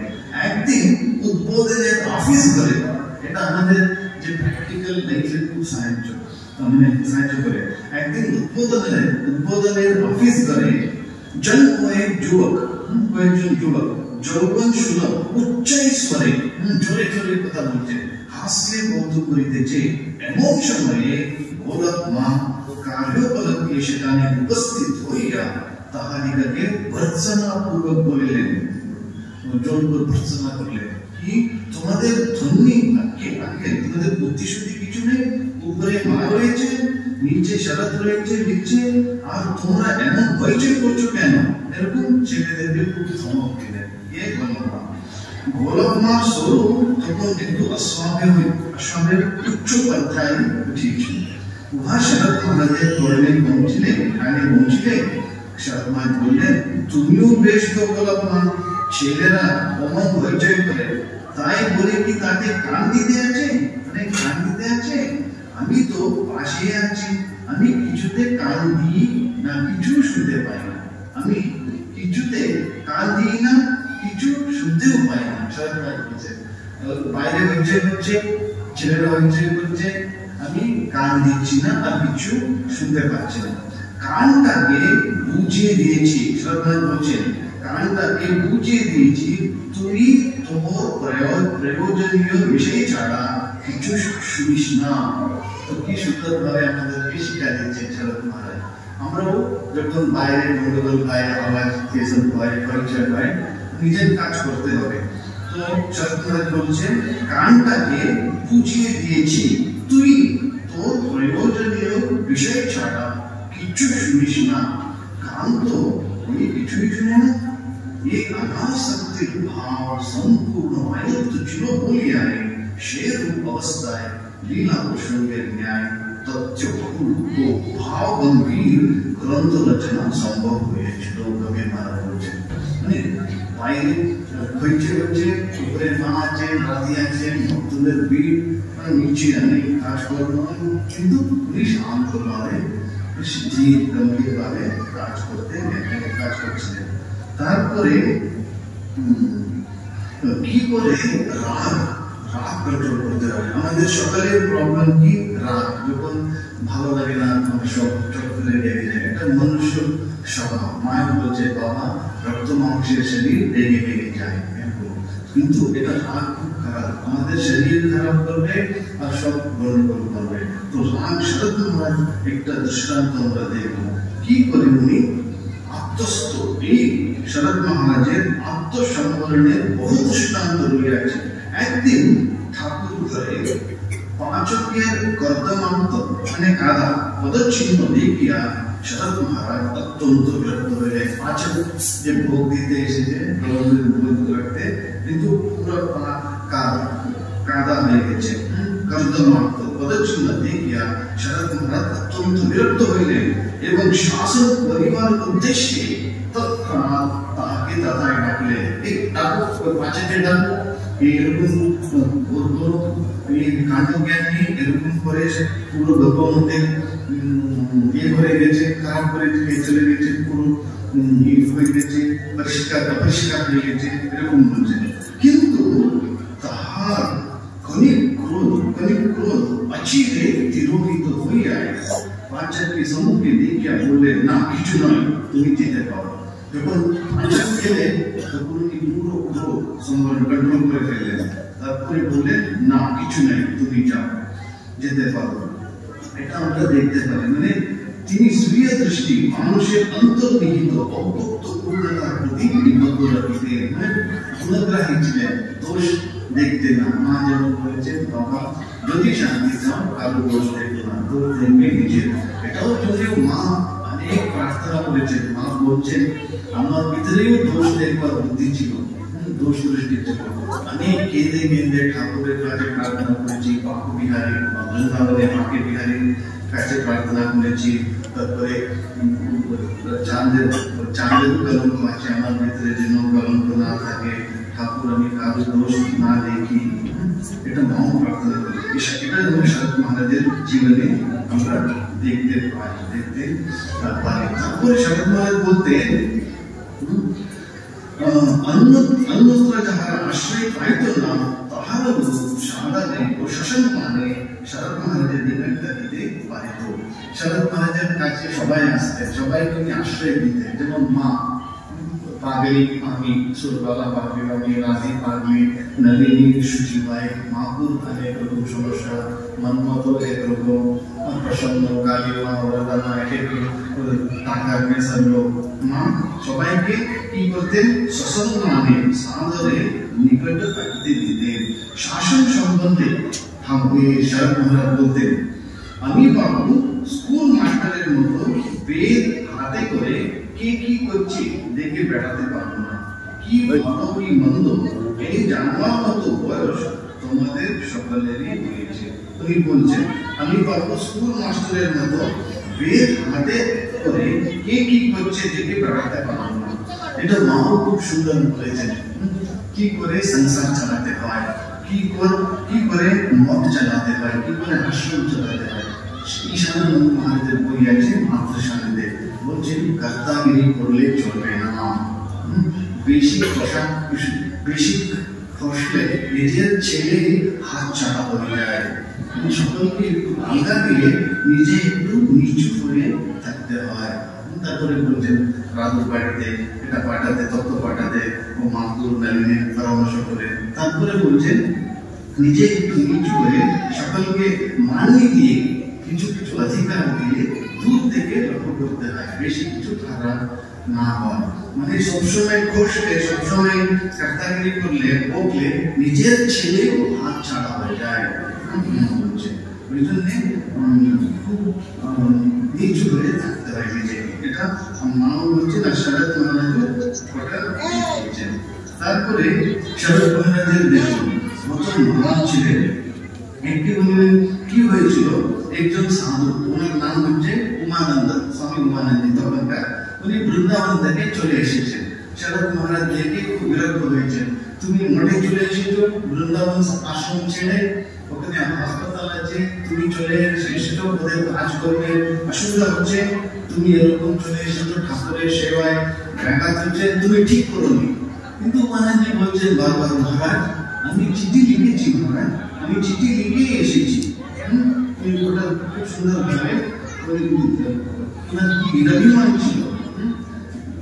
S2: একদিন উদ্বোধনের অফিস করে, এটা আমাদের যে প্র্যাকটিক্যাল লাইফে খুব সাহায্য করে। একদিন উদ্বোধনের অফিস করে কয়েকজন যুবক যৌবন সুলভ উচ্চ স্বরে জোরে জোরে কথা বলছে, হাসিয়ে কৌতুক করিতেছে। এমন সময়ে গোলক মা কার্যোপলক্ষে সেখানে উপস্থিত হইয়া তাহাদিগকে ভর্ৎসনা পূর্বক বলিলেন, জোর ভর্ৎসনা করলেন, কি তোমাদের ধন্যী আগে তোমাদের বুদ্ধি শুদ্ধি কিছু নেই? উপরে মা রয়েছে, নিচে শরৎ রয়েছে, নিচে, আর তোমরা এমন হইচই করছো কেন? এরকম ছেলেদেরকে খুব ধমক দিলেন। গোলক মা স্বরূপ তখন একটু অশ্বামের উচ্চ পন্থায় উঠিয়েছিল। উহা শরৎ মহারাজের তরণে পৌঁছলেন, শরৎ মহারাজ বললেন, তুমিও বেশ তো গোলক মা, ছেলেরা অমন হইচই করে, তাই বলে কি তাতে কান দিতে আছে? আমি তো পাশে আছি, আমি কিছুতে কান দিই না, কিছু শুনতে পাই না। আমি কিছুতে কান দিই না, কিছু শুনতেও পাই না। বাইরে হইচই হচ্ছে, ছেলেরা হইচই করছে, আমি কান দিচ্ছি না আর কিছু শুনতে পাচ্ছি না। কানটাকে বুঝিয়ে দিয়েছি, সরকার বলছেন, কানটাকে বুঝিয়ে দিয়েছি, তুই তোমার প্রয়োজনীয় বিষয় ছাড়া কিছু শুনিস না। তো কি সুন্দরভাবে আমাদেরকে শিক্ষা দিচ্ছেন শরৎ মহারাজ। আমরাও যখন বাইরে গন্ডগোল হয়, আওয়াজ এসব হয়, পরিচয় হয়, নিজের কাজ করতে হবে। তো শরৎ মহারাজ বলছেন, কানটাকে বুঝিয়ে দিয়েছি, তুই তোর প্রয়োজনীয় বিষয় ছাড়া কিছু শুনিস না। কান তো কিছুই শুনে না। এই অনাসক্তির ভাব সম্পূর্ণ আয়ত্ত ছিল বলিয়ায় সেরূপ অবস্থায় লীলা প্রসঙ্গের ন্যায় তথ্যবহুল ও ভাব গম্ভীর গ্রন্থ রচনা সম্ভব হয়েছিল। কবির মহারাজ বলছেন, মানে বাইরে হইচই হচ্ছে, উপরে মা আছে, রাধি আছে, ভক্তদের ভিড়, নিচে অনেক কাজকর্ম, কিন্তু উনি শান্তভাবে ধীর গম্ভীরভাবে কাজ করছিলেন। তারপরে কি করে রাগ কন্ট্রোল করতে হবে? আমাদের সকলের প্রবলেম কি? রাগ। যখন ভালো লাগে না, সব চট করে রেগে যায়, এটা মনুষ্য স্বভাব। মায়ের বলছে, বাবা রক্ত মাংসের শরীর রেগে রেগে যায়, কিন্তু এটা রাগ খুব খারাপ, আমাদের শরীর খারাপ করবে আর সব গন্ডগোল করবে। তো রাগ শরৎ মহারাজ একটা দৃষ্টান্ত আমরা দেখব, কি করে উনি আত্মস্থ। এই শরৎ মহারাজের আত্মসংবরণের বহু দৃষ্টান্ত রয়েছে। একদিন ঠাকুর ঘরে পাঁচকের কর্দমান্ত মানে কাদা পদচিহ্ন দেখিয়া শরৎ মহারাজ অত্যন্ত বিরক্ত হইলেন। পাঁচক যে ভোগ দিতে এসেছে, ভোগ রাখতে, কিন্তু পুরো কাদা হয়ে গেছে, কর্দমান্ত পদচিহ্ন দেখিয়া শরৎ মহারাজ অত্যন্ত বিরক্ত হইলেন এবং শাসন করিবার উদ্দেশ্যে তৎক্ষণাৎ তাহাকে দাদায় ডাকলেন। এই ডাকো, পাঁচকে ডাকো, এরকম কাণ্ড জ্ঞান নেই, এরকম করে পুরো গল্পের মধ্যে হয়ে গেছে, খারাপ করে চলে গেছে, পুরো হয়ে গেছে, পরিষ্কার হয়ে গেছে, এরকম বলছে। কিন্তু তাহার ক্ষণিক ক্রোধ অচিরে তিরোহিত হইয়া পাঁচকে সম্মুখে দেখিয়া বললেন, না কিছু নয়, তুমি যেতে পারো। যখন পাঁচক গেলেন তখন পুরো সংবরণ কন্ট্রোল করে ফেললেন। তারপরে বললেন, না কিছু নাই, তুমি যাও, যেতে পারো। এটা আমরা দেখতে পারি, মানে তিনি স্বীয় দৃষ্টি মানুষের অন্তর্নিহিত অব্যক্ত পূর্ণতার প্রতি নিবদ্ধ রাখিতেন, মানে গুণগ্রাহী ছিলেন, দোষ দেখতে না। মা যেমন বলেছেন, বাবা যদি শান্তি চাও কারো দোষ দেখো না, দোষ দেখবে নিজের। এটাও যদিও মা অনেক প্রার্থনা করেছেন, মা বলছেন, আমার ভিতরেও দোষ দেখবার বুদ্ধি ছিল, দোষ দৃষ্টি ছিল। অনেক কেঁদে ঠাকুরের কাছে প্রার্থনা করেছি, বাপু বিহারী বৃন্দাবনে মাকে বিহারীর কাছে প্রার্থনা করেছি। তারপরে চাঁদের কলঙ্ক আছে, আমার ভিতরে যেন কলঙ্ক না থাকে, ঠাকুর আমি কারো দোষ না দেখি, এটা মাও প্রার্থনা করেছি। এটা শরৎ মহারাজের জীবনে আমরা দেখতে পারি। তারপরে শরৎ মহারাজ বলতেন, अन्यत्र যাহারা আশ্রয় পাইত না তাহারা সাদাকে প্রশাসন মানে শরৎ মহারাজের নিকটে দিতে পারিত। শরৎ মহারাজের কাছে সবাই আসতেন, সবাইকে আশ্রয় দিতেন। যেমন মা পাগলি আমি সুরবালা পাগলি আমি রাজি পাগলি নলিনী সুচিবাই মাহুর অনেক রকম সমস্যা মনমতো একরকম প্রসন্ন কালিমা ওরাদানা এক টাকা পেশার লোক মা সবাইকে কি করতেন সসম্মানে সাদরে নিকট থাকতে দিতেন। শাসন সম্বন্ধে শরৎ মহারাজ বলতেন আমি বাবু স্কুল মাস্টারের মতো বেদ হাতে করে কে কি করছে দেখে বেড়াতে পারবো না, কি ভালো কি মন্দ এই জানবার মতো বয়স তোমাদের সকলেরই হয়েছে। তুমি বলছেন আমি বাবু স্কুল মাস্টারের মতো বেদ হাতে করে কে কি করছে দেখে বেড়াতে পারবো না। এটা মাও খুব সুন্দর বলেছেন, কি করে সংসার চালাতে হয়, কি করে মত চালাতে হয়, কি করে আশ্রম চালাতে হয়। ঈশানানন্দ মহারাজের বই আছে মাতৃসান্নিধ্যে, বলছেন কর্তাগিরি করলে চলবে না, বেশি ফসলে নিজের ছেলে হাত চাটা হয়ে যায়। সকলকে একটু আলগা দিয়ে নিজে একটু নিচু করে থাকতে হয়। তারপরে বলছেন রাধুর বাড়িতে এটা পাঠাতে তত্ত্ব পাঠাতে ও মাহুর নলিনীর পরামর্শ করে। তারপরে বলছেন নিজে একটু নিচু করে সকলকে মানিয়ে দিয়ে কিছু কিছু অধিকার দিয়ে দূর থেকে লক্ষ্য করতে হয়, বেশি কিছু খারাপ না হয়। মানে সবসময় খসলে সবসময় কর্তাগিরি করলে বকলে নিজের ছেলেও হাত ছাড়া হয়ে যায়। ওই জন্য খুব নিচু করে থাকতে হয় নিজেকে। এটা মাও বলছেন আর শরৎ মহারাজও বলছেন। তারপরে শরৎ মহারাজের দেখুন প্রথম মহান ছিলেন একটি কি হয়েছিল, একজন সাধু ওনার নাম হচ্ছে উমানন্দ, স্বামী উমানন্দ। তখনকার উনি বৃন্দাবন থেকে চলে এসেছেন। শরৎ মহারাজ দেখে খুব বিরক্ত হয়েছেন, তুমি মঠে চলে এসেছো বৃন্দাবন আশ্রম ছেড়ে, ওখানে হাসপাতাল আছে, তুমি চলে এসেছো ওদের কাজ করবে, অসুবিধা হচ্ছে, তুমি এরকম চলে এসেছো ঠাকুরের সেবায় ব্যাঘাত হচ্ছে, তুমি ঠিক করোনি। কিন্তু উমানন্দজি বলছেন বারবার মহারাজ আমি চিঠি লিখেছি, মহারাজ আমি চিঠি লিখে এসেছি। ওটা খুব সুন্দর ভাবে বিরাজমান ছিল।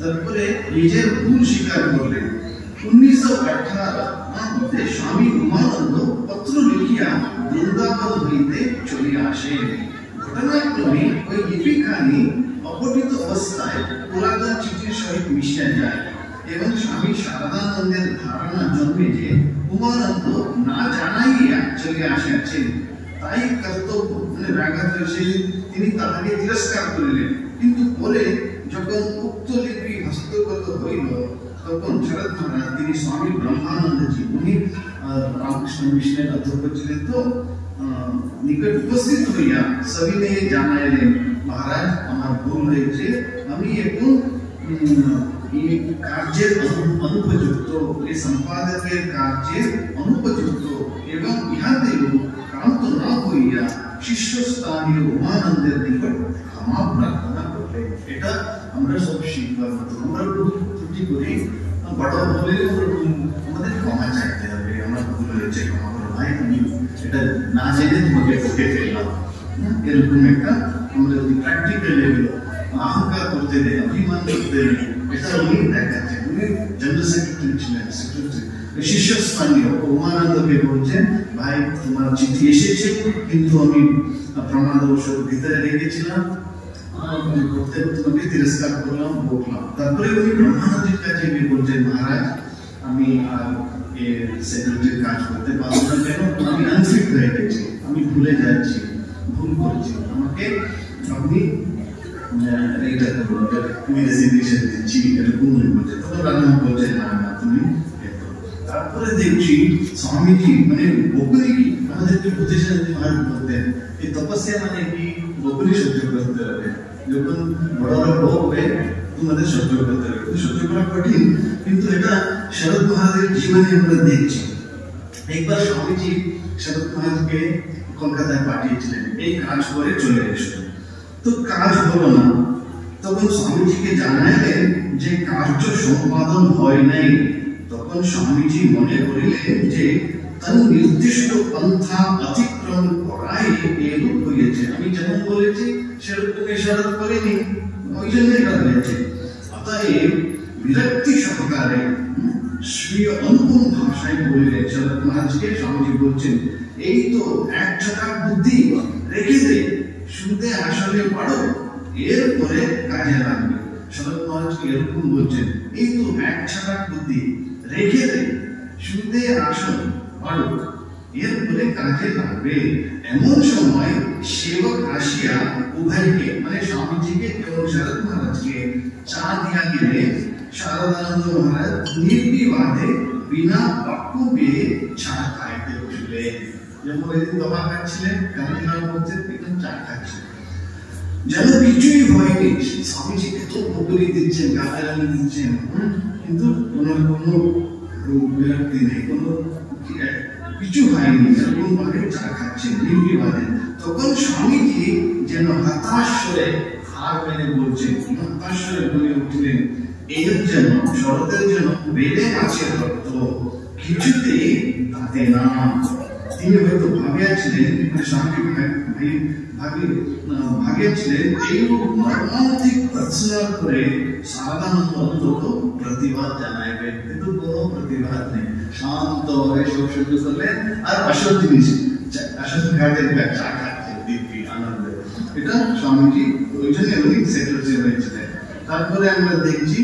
S2: তারপরে নিজের ভুল স্বীকার করলেন। 1918 স্বামী উমানন্দ পত্র লিখিয়া বৃন্দাবন হইতে চলে আসেন। ঘটনাক্রমে ওই লিপিখানি অপঠিত অবস্থায় পুরাতন চিঠির সহিত মিশিয়া যায় এবং স্বামী শারদানন্দের ধারণা জন্মে যে উমানন্দ না জানাইয়া চলে আসিয়াছেন, তাই কর্তব্য মানে ব্যাঘাত হয়েছে, তিনি তাহাকে তিরস্কার করিলেন। কিন্তু পরে যখন উক্ত লিপি হস্তগত হইল তখন শরৎ মহারাজ তিনি স্বামী ব্রহ্মানন্দজি উনি রামকৃষ্ণ মিশনের অধ্যক্ষ ছিলেন, তো নিকট উপস্থিত হইয়া সবিনয়ে জানাইলেন মহারাজ আমার ভুল হয়েছে, আমি এখন এই কার্যের অনুপযুক্ত, এই সম্পাদকের কার্যের অনুপযুক্ত এবং ইহাতেও ক্রান্ত না হইয়া শিষ্যস্থানীয় উমানন্দের নিকট ক্ষমা প্রার্থনা করলেন। এটা আমরা সব শিখবার মতো, আমরা ত্রুটি করি, বড় হলে আমাদের ক্ষমা চাইতে হবে, আমার ভুল হয়েছে ক্ষমা করো ভাই, আমি এটা না জেনে তোমাকে ঠকে ফেললাম। এরকম একটা আমরা যদি প্র্যাকটিক্যাল লেভেল অহংকার করতে দেয়, অভিমান করতে দেয়, এটা উনি দেখাচ্ছেন। উনি জেনারেল সেক্রেটারি ছিলেন, সেক্রেটারি শিষ্যস্থানীয় উমানন্দকে বলছেন ভাই তোমার চিঠি এসেছে কিন্তু আমি প্রমাণবশ ভিতরে রেখেছিলাম, তোমাকে তিরস্কার করলাম, বকলাম। তারপরে উনি ব্রহ্মানন্দের কাছে গিয়ে বলছেন মহারাজ আমি আর সেক্রেটারির কাজ করতে পারবো না, কেন আমি আনফিট হয়ে গেছি, আমি ভুলে যাচ্ছি, ভুল করছি, আমাকে আপনি এইটা করুন, তুমি রেজিগনেশন দিচ্ছি, এরকম বলছে। তখন রাজা বলছেন না না তুমি। তারপরে দেখছি স্বামীজি মানে বকুলি কি আমাদেরকে বুঝেছেন, মহারাজ বলতেন এই তপস্যা মানে কি বকুলি সহ্য করতে হবে, যখন বড়রা বকবে তোমাদের সহ্য করতে হবে, সহ্য করা কঠিন, কিন্তু এটা শরৎ মহারাজের জীবনে আমরা দেখছি। একবার স্বামীজি শরৎ মহারাজকে কলকাতায় পাঠিয়েছিলেন এই কাজ করে চলে এসো, তো কাজ হলো না।
S1: তখন স্বামীজিকে জানাইলেন যে কার্য সম্পাদন হয় নাই। তখন স্বামীজি মনে করিলেন যে তার নির্দিষ্ট পন্থা অতিক্রম করাই এরূপ হয়েছে। আমি যেমন বলেছি সেরকম ইশারা করিনি, ওই জন্য এটা হয়েছে। অতএব বিরক্তি সহকারে স্বীয় অনুপম ভাষায় বললেন শরৎ মহারাজকে। স্বামীজি বলছেন, এই তো এক ছটাক বুদ্ধি রেখে দে, শুনতে আসলে পড়ো, এরপরে কাজে লাগবে। শরৎ মহারাজ এরকম বলছেন, এই তো এক ছটাক বুদ্ধি রেখে দে, শুনতে আসলে পড়ো, এরপরে কাজে লাগবে। এমন সময় সেবক আসিয়া উভয়কে মানে স্বামীজিকে এবং শরৎ মহারাজকে চা দিয়া গেলে শারদানন্দ মহারাজ নির্বিবাদে বিনা বাক্য বেয়ে চা খাইতে বসলেন। যেমন এদিন দমা খাচ্ছিলেন, কান্তিলাল বলছেন একদম চা খাচ্ছিলেন, যেন কিছুই হয়নি। স্বামীজি এত বকুলি দিচ্ছেন, গালাগালি দিচ্ছেন, কিন্তু কোনো বিরক্তি নেই, কোনো কিছু হয়নি, এরকম ভাবে চা খাচ্ছেন নির্বিবাদে। তখন স্বামীজি যেন হতাশ হয়ে হার মেনে বলছেন, হতাশ হয়ে বলে উঠলেন, এর যেন শরতের যেন বেড়ে আছে রক্ত, কিছুতেই তাতে না। তিনি হয়তো ভাবিয়াছিলেন, স্বামীজি ভাবিয়াছিলেন এইরূপ মর্মান্তিক প্রশ্ন করে শারদানন্দ অন্তত প্রতিবাদ জানাইবেন, কিন্তু কোনো প্রতিবাদ নেই। শান্ত হয়ে সব সহ্য করলেন, আর আসল জিনিস আসল খাদ্যের চা খাচ্ছেন দিব্যি আনন্দে। এটা স্বামীজি ওই জন্য উনি সেক্রেটারি হয়েছিলেন। তারপরে আমরা দেখছি,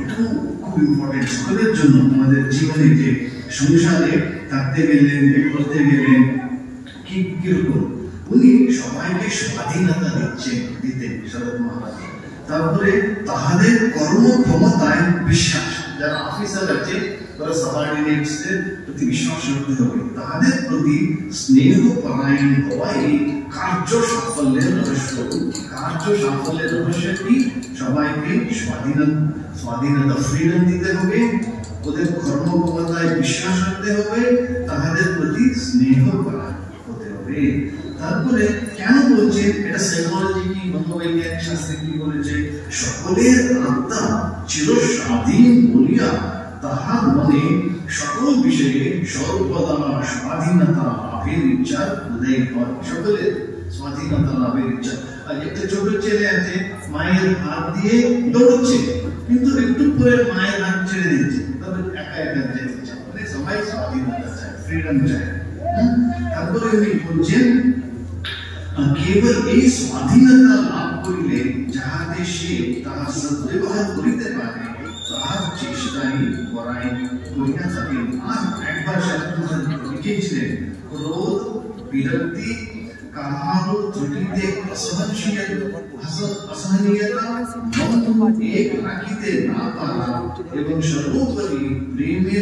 S1: এটাও খুব ইম্পর্টেন্ট সকলের জন্য, আমাদের জীবনে যে সংসারে থাকতে গেলেন, করতে গেলেন, কি কিরকম উনি সবাইকে স্বাধীনতা দিতেন শরৎ মহারাজ। তারপরে তাহাদের কর্মক্ষমতায় বিশ্বাস, যারা অফিসার আছে তারা সাবঅর্ডিনেটসদের প্রতি বিশ্বাস রাখতে হবে, তাহাদের প্রতি স্নেহ পরায়ণ হওয়াই কার্য সাফল্যের রহস্য। কার্য সাফল্যের রহস্য কি? সবাইকে স্বাধীনতা ফ্রিডম দিতে হবে, ওদের কর্মক্ষমতায় বিশ্বাস রাখতে হবে, তাহাদের প্রতি স্নেহ পরায়ণ হতে হবে। তারপরে কেন বলছে এটা? সাইকোলজি কি মনোবৈজ্ঞানিক শাস্ত্রে কি বলেছে? সকলের আত্মা চিরস্বাধীন বলিয়া তাহার মনে সকল বিষয়ে সর্বদা স্বাধীনতা লাভের ইচ্ছা উদয় হয়। সকলের স্বাধীনতা লাভের ইচ্ছা। আর একটা ছোট ছেলে আছে, মায়ের হাত দিয়ে দৌড়চ্ছে, কিন্তু একটু পরে মায়ের হাত ছেড়ে দিচ্ছে, তবে একা একা যেতে চায়, মানে সবাই স্বাধীনতা চায়, ফ্রিডম চায়। তারপরে উনি বলছেন, কেবল এই স্বাধীনতা লাভ করিলে যাহাতে সে তাহা সদ্ব্যবহার করিতে পারে, তাহার চেষ্টাই করাই করিয়া থাকেন। আর একবার লিখেছিলেন, ক্রোধ, বিরক্তি, কাহারও ত্রুটিতে অসহনীয়তা, মন এক রাখিতে না পারা এবং সর্বোপরি প্রেমের